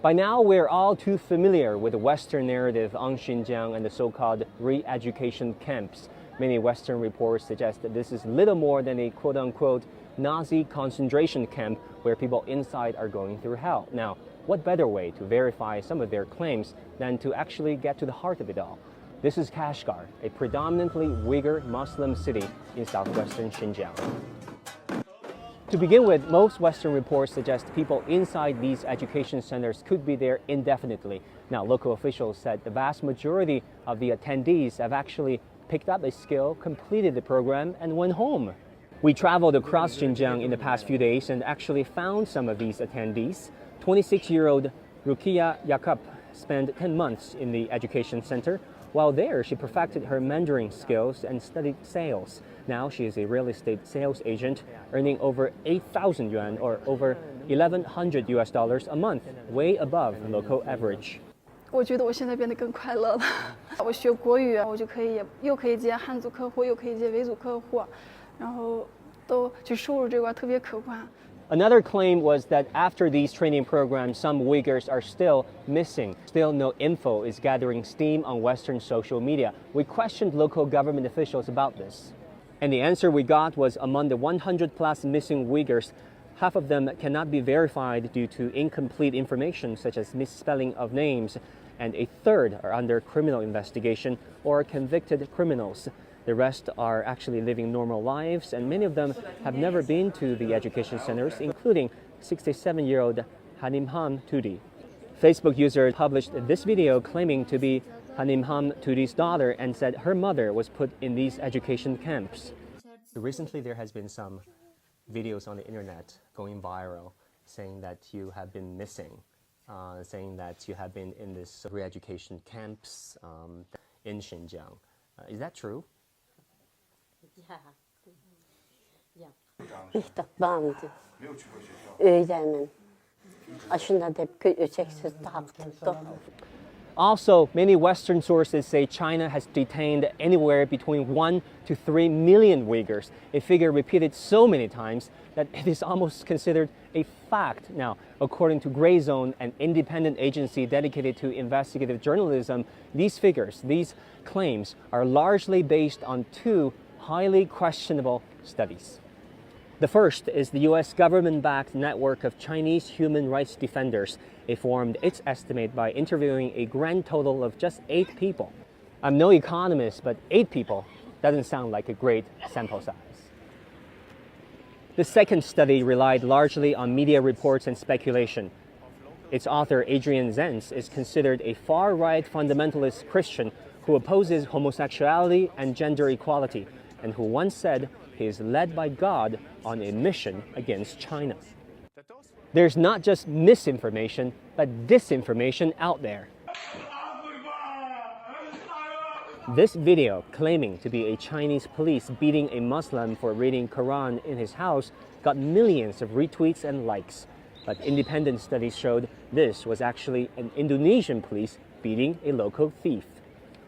By now, we're all too familiar with the Western narrative on Xinjiang and the so-called re-education camps. Many Western reports suggest that this is little more than a quote-unquote Nazi concentration camp where people inside are going through hell. Now, what better way to verify some of their claims than to actually get to the heart of it all? This is Kashgar, a predominantly Uyghur Muslim city in southwestern Xinjiang. To begin with, most Western reports suggest people inside these education centers could be there indefinitely. Now, local officials said the vast majority of the attendees have actually picked up a skill, completed the program, and went home. We traveled across Xinjiang in the past few days and actually found some of these attendees. 26-year-old Rukia Yakub spent 10 months in the education center. While there, she perfected her Mandarin skills and studied sales. Now she is a real estate sales agent, earning over 8,000 yuan or over $1,100 a month, way above the local average. 我觉得我现在变得更快乐了。我学国语，我就又可以接汉族客户，又可以接维族客户，然后就收入这块特别可观。 Another claim was that after these training programs, some Uyghurs are still missing. Still no info is gathering steam on Western social media. We questioned local government officials about this. And the answer we got was among the 100+ missing Uyghurs, half of them cannot be verified due to incomplete information such as misspelling of names, and a third are under criminal investigation or convicted criminals. The rest are actually living normal lives, and many of them have never been to the education centers, including 67-year-old Hanimham Tudi. Facebook user published this video claiming to be Hanimham Tudi's daughter and said her mother was put in these education camps. Recently, there has been some videos on the internet going viral saying that you have been missing, saying that you have been in this re-education camps in Xinjiang. Is that true? Nicht bağımdı. Öğrenim. Aşında da öceksiz dağıttı. Also, many Western sources say China has detained anywhere between 1 to 3 million Uyghurs, a figure repeated so many times that it is almost considered a fact. Now, according to Gray Zone, an independent agency dedicated to investigative journalism, these figures, these claims, are largely based on two highly questionable studies. The first is the U.S. government-backed network of Chinese human rights defenders. It formed its estimate by interviewing a grand total of just 8 people. I'm no economist, but 8 people doesn't sound like a great sample size. The second study relied largely on media reports and speculation. Its author, Adrian Zenz, is considered a far-right fundamentalist Christian who opposes homosexuality and gender equality, and who once said he is led by God on a mission against China. There's not just misinformation, but disinformation out there. This video, claiming to be a Chinese police beating a Muslim for reading Quran in his house, got millions of retweets and likes. But independent studies showed this was actually an Indonesian police beating a local thief.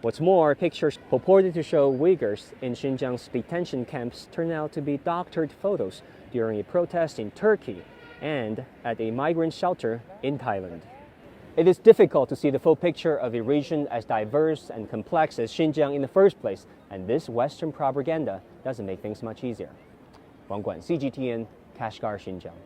What's more, pictures purported to show Uyghurs in Xinjiang's detention camps turned out to be doctored photos during a protest in Turkey and at a migrant shelter in Thailand. It is difficult to see the full picture of a region as diverse and complex as Xinjiang in the first place, and this Western propaganda doesn't make things much easier. 王冠 CGTN, Kashgar, Xinjiang.